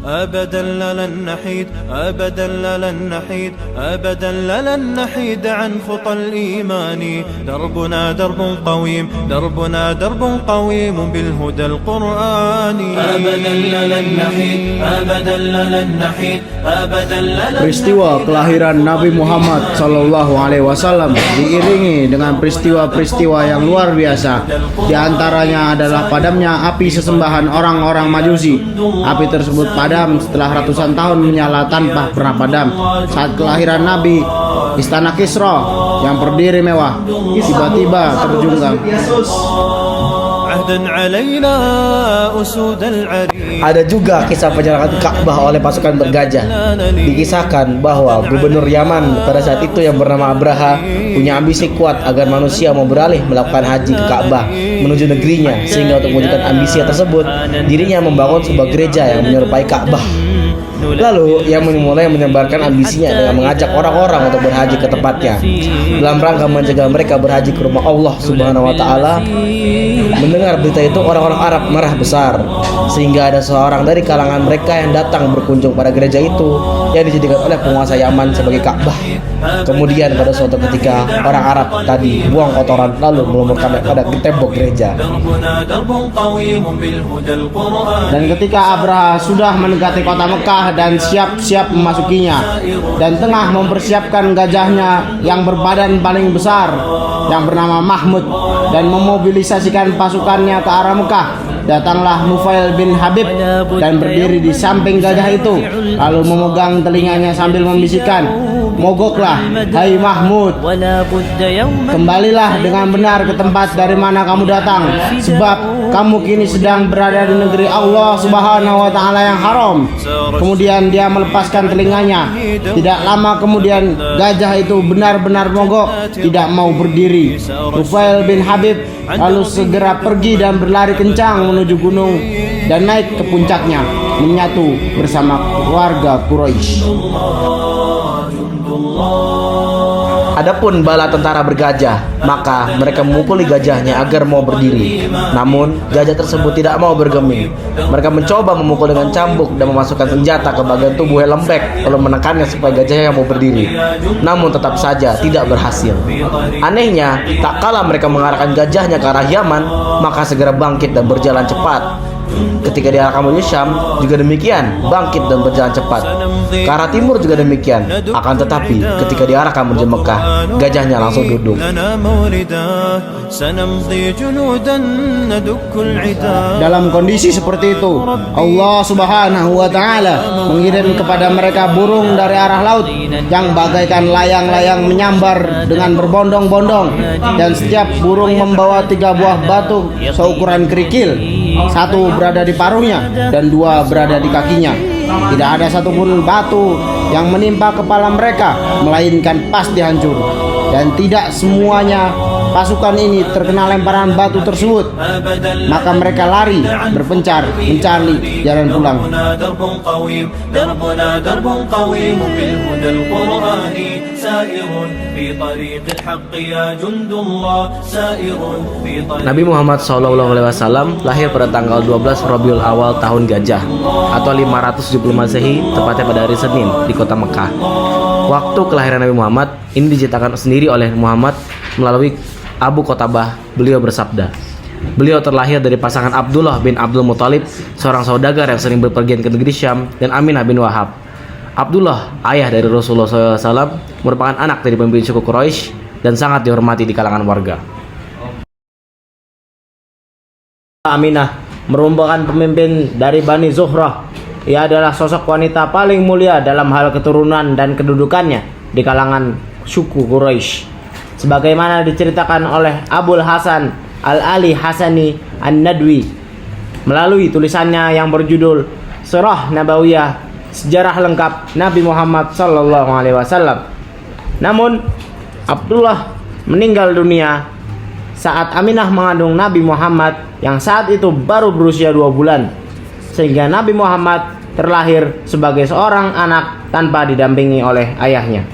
أبدا لن نحيد أبدا لن نحيد أبدا لن نحيد عن خطى الإيمان دربنا درب قويم دربنا درب قويم بالهدى القرآني أبدا لن نحيد أبدا لن نحيد أبدا لن. Peristiwa kelahiran Nabi Muhammad Sallallahu Alaihi Wasallam diiringi dengan peristiwa-peristiwa yang luar biasa. Di antaranya adalah padamnya api sesembahan orang-orang Majusi. Api tersebut padam setelah ratusan tahun menyala tanpa pernah padam. Saat kelahiran Nabi, istana Kisra yang berdiri mewah tiba-tiba terjungkang. Ada juga kisah penyerangan Ka'bah oleh pasukan bergajah. Dikisahkan bahwa gubernur Yaman pada saat itu yang bernama Abraha punya ambisi kuat agar manusia mau beralih melakukan haji ke Ka'bah menuju negerinya, sehingga untuk mewujudkan ambisi tersebut dirinya membangun sebuah gereja yang menyerupai Ka'bah. Lalu ia mulai menyebarkan ambisinya dengan mengajak orang-orang untuk berhaji ke tempatnya dalam rangka mencegah mereka berhaji ke rumah Allah Subhanahu wa taala. Mendengar berita itu, orang-orang Arab marah besar, sehingga ada seorang dari kalangan mereka yang datang berkunjung pada gereja itu yang dijadikan oleh penguasa Yaman sebagai Ka'bah. Kemudian pada suatu ketika orang Arab tadi buang kotoran lalu melumurkannya pada tembok gereja. Dan ketika Abraha sudah mendekati kota Mekah dan siap-siap memasukinya dan tengah mempersiapkan gajahnya yang berbadan paling besar yang bernama Mahmud dan memobilisasikan pasukannya ke arah Mekah, datanglah Nufail bin Habib dan berdiri di samping gajah itu lalu memegang telinganya sambil membisikkan, "Mogoklah, hai Mahmud, kembalilah dengan benar ke tempat dari mana kamu datang, sebab kamu kini sedang berada di negeri Allah Subhanahu wa taala yang haram." Kemudian dia melepaskan telinganya. Tidak lama kemudian gajah itu benar-benar mogok, tidak mau berdiri. Nufail bin Habib lalu segera pergi dan berlari kencang menuju gunung dan naik ke puncaknya, menyatu bersama warga Quraisy. Adapun bala tentara bergajah, maka mereka memukuli gajahnya agar mau berdiri. Namun gajah tersebut tidak mau bergeming. Mereka mencoba memukul dengan cambuk dan memasukkan senjata ke bagian tubuh yang lembek, lalu menekannya supaya gajahnya mau berdiri. Namun tetap saja tidak berhasil. Anehnya, tak kala mereka mengarahkan gajahnya ke arah Yaman, maka segera bangkit dan berjalan cepat. Ketika diarahkan menuju Syam juga demikian, bangkit dan berjalan cepat. Ke arah timur juga demikian. Akan tetapi ketika diarahkan menuju Mekah, gajahnya langsung duduk. Dalam kondisi seperti itu, Allah Subhanahu wa taala mengirim kepada mereka burung dari arah laut yang bagaikan layang-layang menyambar dengan berbondong-bondong, dan setiap burung membawa 3 buah batu seukuran kerikil. 1 berada di paruhnya dan 2 berada di kakinya. Tidak ada satupun batu yang menimpa kepala mereka, melainkan pasti hancur. Dan tidak semuanya pasukan ini terkena lemparan batu tersebut. Maka mereka lari berpencar mencari jalan pulang. Nabi Muhammad SAW lahir pada tanggal 12 Rabiul Awal tahun Gajah atau 570 Masehi, tepatnya pada hari Senin di kota Mekah. Waktu kelahiran Nabi Muhammad ini diceritakan sendiri oleh Muhammad melalui Abu Qutbah. Beliau bersabda, beliau terlahir dari pasangan Abdullah bin Abdul Muthalib, seorang saudagar yang sering berpergian ke negeri Syam, dan Aminah bin Wahab. Abdullah, ayah dari Rasulullah SAW, merupakan anak dari pemimpin suku Quraisy dan sangat dihormati di kalangan warga. Aminah merupakan pemimpin dari Bani Zuhrah. Ia adalah sosok wanita paling mulia dalam hal keturunan dan kedudukannya di kalangan suku Quraisy. Sebagaimana diceritakan oleh Abul Hasan Al-Ali Hasani An-Nadwi melalui tulisannya yang berjudul Sirah Nabawiyah, sejarah lengkap Nabi Muhammad Sallallahu Alaihi Wasallam. Namun Abdullah meninggal dunia saat Aminah mengandung Nabi Muhammad yang saat itu baru berusia 2 bulan, sehingga Nabi Muhammad terlahir sebagai seorang anak tanpa didampingi oleh ayahnya.